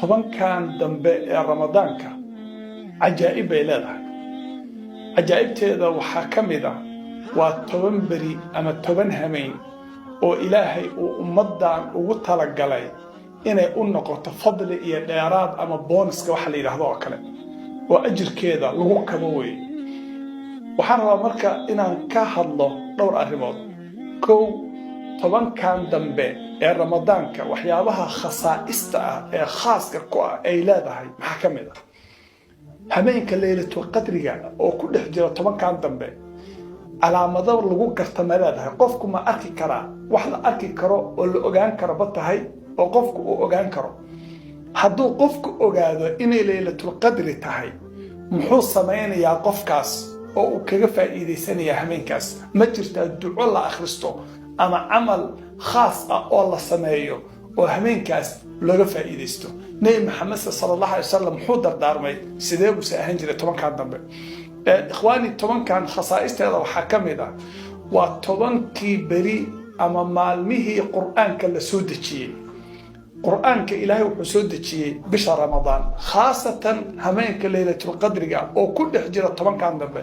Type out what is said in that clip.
tobankan dambe ee ramadaanka cajaa'ib bay leedahay. cajaa'ibteeda waxaa ka mid ah waa 10 beri ama 10 habeen oo ilaahay uu ummadan ugu talagalay inay u noqoto fadli iyo dheeraad ama bonuska waxa la yiraahdo oo kale oo ajirkeeda lagu kabo way. waxaan rabaa marka inaan ka hadlo dhowr arrimood. kow, tobankan dambe ee ramadaanka waxyaabaha khasaa'ista ah ee khaaska ku ah ay leedahay maxaa ka mid ah habeenka laylatul qadriga oo ku dhex jira tobankan dambe calaamado lagu garto ma leedahay. qofku ma arki karaa wax la arki karo oo la ogaan karo ba tahay oo qofku uu ogaan karo. hadduu qofku ogaado inay laylatul qadri tahay muxuu samaynayaa qofkaas oo uu kaga faa'iideysanayaa habeenkaas? ma jirtaa duco la akhristo ama camal khaas ah oo la sameeyo oo habeenkaas looga faa'iideysto? nabi maxamed sallallahu alayhi wasallam wuxuu dardaarmay sidee buu ahaan jiray tobankan dambe. ikhwaani, tobankan khasaa'isteeda waxaa ka mid ah waa 10kii beri ama maalmihii qur'aanka la soo dejiyey. qur'aanka ilaahay wuxuu soo dejiyey bisha ramadaan, khaasatan habeenka laylatul qadriga oo ku dhex jira tobankan dambe.